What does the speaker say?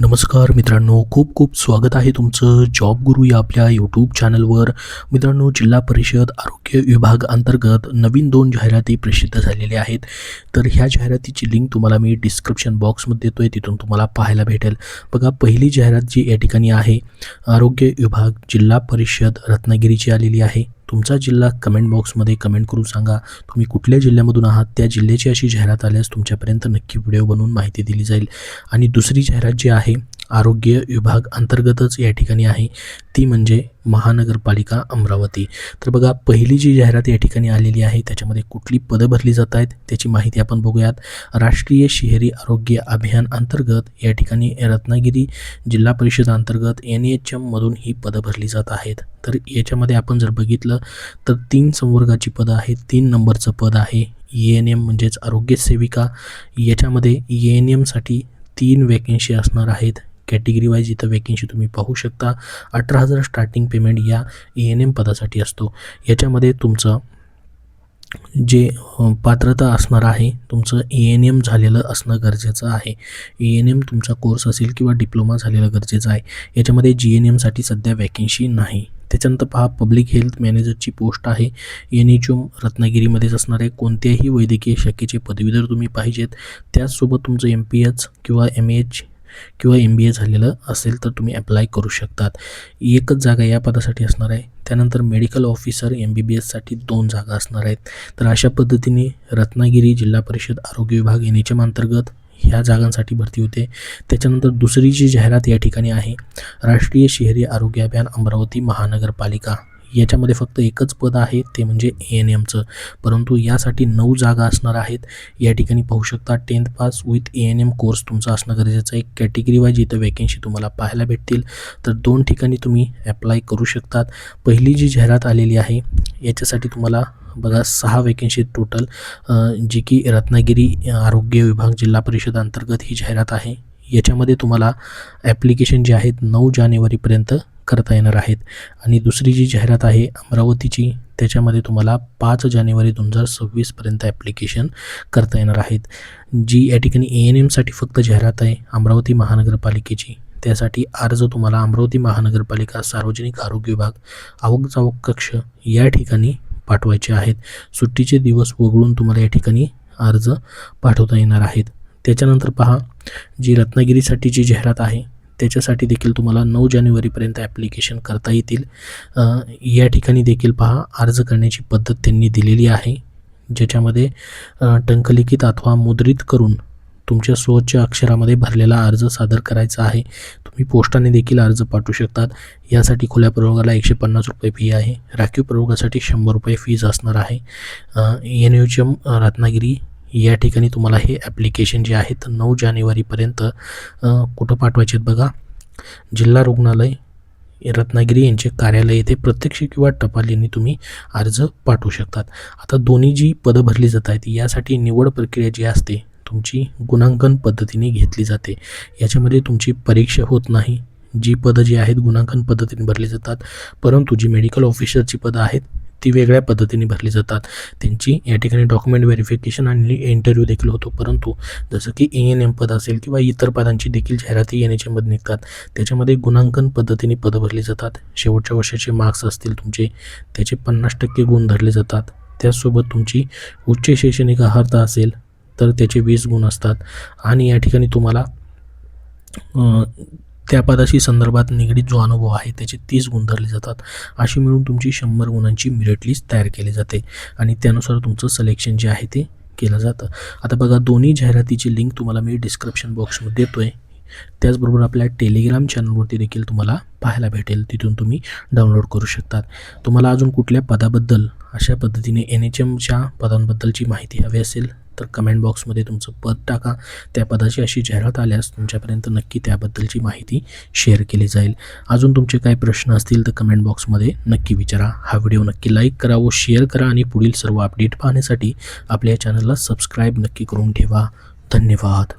नमस्कार मित्रांनो, खूप खूप स्वागत आहे तुमचं जॉब गुरु या आपल्या यूट्यूब चॅनलवर. मित्रांनो, जिल्हा परिषद आरोग्य विभाग अंतर्गत नवीन 2 जाहिराती प्रसिद्ध झालेल्या आहेत. तर ह्या जाहिरातीची लिंक तुम्हाला मी डिस्क्रिप्शन बॉक्समध्ये देतो आहे, तिथून तुम्हाला पाहायला भेटेल. बघा, पहिली जाहिरात जी या ठिकाणी आहे, आरोग्य विभाग जिल्हा परिषद रत्नागिरीची आलेली आहे. तुमचा जिल्हा कमेंट बॉक्समध्ये कमेंट करून सांगा तुम्ही कुठल्या जिल्ह्यामधून आहात. त्या जिल्ह्याची अशी जाहिरात आल्यास तुमच्यापर्यंत नक्की व्हिडिओ बनवून माहिती दिली जाईल. आणि दुसरी जाहिरात जी आहे आरोग्य विभाग अंतर्गतच या ठिकाणी आहे, ती म्हणजे महानगरपालिका अमरावती. तर बघा, पहिली जी जाहिरात या ठिकाणी आलेली आहे त्याच्यामध्ये कुठली पदं भरली जात आहेत त्याची माहिती आपण बघूयात. राष्ट्रीय शहरी आरोग्य अभियान अंतर्गत या ठिकाणी रत्नागिरी जिल्हा परिषद अंतर्गत NHM मधून ही पदं भरली जात आहेत. तर याच्यामध्ये आपण जर बघितलं तर 3 संवर्गाची पदं आहेत. 3 नंबरचं पद आहे ANM म्हणजेच आरोग्य सेविका. याच्यामध्ये ANM साठी 3 वॅकेन्सी असणार आहेत. कॅटेगरी वाईज इथं वॅकेन्सी तुम्ही पाहू शकता. 18,000 स्टार्टिंग पेमेंट या ANM पदासाठी असतो. याच्यामध्ये तुमचं जे पात्रता असणार आहे, तुमचं ANM झालेलं असणं गरजेचं आहे. ANM तुमचा कोर्स असेल किंवा डिप्लोमा झालेला गरजेचं आहे. याच्यामध्ये GNMसाठी सध्या वॅकेन्सी नाही. त्याच्यानंतर पहा, पब्लिक हेल्थ मॅनेजरची पोस्ट आहे. NHM रत्नागिरीमध्येच असणार आहे. कोणत्याही वैद्यकीय शाखेचे पदवीधर तुम्ही पाहिजेत. त्याचसोबत तुमचं MPH किंवा MH किंवा MBA झालेलं असेल तर तुम्ही अप्लाय करू शकतात. एकच जागा या पदासाठी असणार आहे. त्यानंतर मेडिकल ऑफिसर MBBSसाठी 2 जागा असणार आहेत. तर अशा पद्धतीने रत्नागिरी जिल्हा परिषद आरोग्य विभाग NHM अंतर्गत ह्या जागांसाठी भरती होते. त्याच्यानंतर दुसरी जी जाहिरात या ठिकाणी आहे, राष्ट्रीय शहरी आरोग्य अभियान अमरावती महानगरपालिका. याच्यामध्ये फक्त एकच पद आहे, ते म्हणजे ANMचं, परंतु यासाठी 9 जागा असणार आहेत. या ठिकाणी पाहू शकता 10th pass with ANM course तुमचा असणं गरजेचं आहे. कॅटेगरी वाईज इथं वॅकेन्सी तुम्हाला पाहायला भेटतील. तर 2 ठिकाणी तुम्ही अप्लाय करू शकतात. पहिली जी जाहिरात आलेली आहे याच्यासाठी तुम्हाला बघा 6 वॅकेन्सी टोटल, जी की रत्नागिरी आरोग्य विभाग जिल्हा परिषद अंतर्गत ही जाहिरात आहे. याच्यामध्ये तुम्हाला ॲप्लिकेशन जे आहेत 9 जानेवारीपर्यंत करता येणार आहेत. आणि दुसरी जी जाहिरात आहे अमरावतीची, त्याच्यामध्ये तुम्हाला 5 जानेवारी 2026पर्यंत ॲप्लिकेशन करता येणार आहेत. जी या ठिकाणी ANMसाठी फक्त जाहिरात आहे अमरावती महानगरपालिकेची. त्यासाठी अर्ज तुम्हाला अमरावती महानगरपालिका सार्वजनिक आरोग्य विभाग आवक कक्ष या ठिकाणी पाठवायचे आहेत. सुट्टीचे दिवस वगळून तुम्हाला या ठिकाणी अर्ज पाठवता येणार आहेत. त्याच्यानंतर पहा, जी रत्नागिरीसाठी जी जाहिरात आहे त्याच्यासाठी देखील तुम्हाला 9 जानेवारीपर्यंत ॲप्लिकेशन करता येतील. या ठिकाणी देखील पहा, अर्ज करण्याची पद्धत त्यांनी दिलेली आहे, ज्याच्यामध्ये टंकलिखित अथवा मुद्रित करून तुमच्या स्वतःच्या अक्षरामध्ये भरलेला अर्ज सादर करायचा आहे. तुम्ही पोस्टाने देखील अर्ज पाठवू शकतात. यासाठी खुल्या प्रवर्गाला 150 रुपये फी आहे. राखीव प्रवर्गासाठी 100 रुपये फीज असणार आहे. NHM रत्नागिरी या ठिकाणी तुम्हाला हे ॲप्लिकेशन जे आहेत 9 जानेवारीपर्यंत कुठं पाठवायचे आहेत बघा, जिल्हा रुग्णालय रत्नागिरी यांचे कार्यालय येथे प्रत्यक्ष किंवा टपालीने तुम्ही अर्ज पाठवू शकतात. आता दोन्ही जी पदं भरली जात आहेत यासाठी निवड प्रक्रिया जी असते तुमची गुणांकन पद्धतीने घेतली जाते. याच्यामध्ये तुमची परीक्षा होत नाही. जी पदं जी आहेत गुणांकन पद्धतीने भरली जातात, परंतु जी मेडिकल ऑफिसरची पदं आहेत ती वेगळ्या पद्धतीने भरली जातात. त्यांची या ठिकाणी डॉक्युमेंट व्हेरिफिकेशन आणि इंटरव्ह्यू देखील होतो. परंतु जसं की ANM पद असेल किंवा इतर पदांची देखील जाहिराती NHMमध्ये निघतात, त्याच्यामध्ये गुणांकन पद्धतीने पदं भरली जातात. शेवटच्या वर्षाचे मार्क्स असतील तुमचे, त्याचे 50% गुण धरले जातात. त्याचसोबत तुमची उच्च शैक्षणिक अर्हता असेल तर त्याचे 20 गुण असतात. आणि या ठिकाणी तुम्हाला त्या पदाशी संदर्भात निगडीत जो अनुभव आहे त्याचे 30 गुण धरले जातात. अशी मिळून तुमची 100 गुणांची मेरिट लिस्ट तयार केली जाते आणि त्यानुसार तुमचं सिलेक्शन जे आहे ते केलं जातं. आता बघा, दोन्ही जाहिरातीची लिंक तुम्हाला मी डिस्क्रिप्शन बॉक्समध्ये देतो आहे. त्याचबरोबर आपल्या टेलिग्राम चॅनलवरती देखील तुम्हाला पाहायला भेटेल, तिथून तुम्ही डाउनलोड करू शकतात. तुम्हाला अजून कुठल्या पदाबद्दल अशा पद्धतीने NHMच्या पदांबद्दलची माहिती हवी असेल तर कमेंट बॉक्समध्ये तुमचं पद टाका. त्या पदाची अशी जाहिरात आल्यास तुमच्यापर्यंत नक्की त्याबद्दलची माहिती शेअर केली जाईल. अजून तुमचे काही प्रश्न असतील तर कमेंट बॉक्समध्ये नक्की विचारा. हा व्हिडिओ नक्की लाईक करा व शेअर करा आणि पुढील सर्व अपडेट पाहण्यासाठी आपल्या चॅनलला सबस्क्राईब नक्की करून ठेवा. धन्यवाद.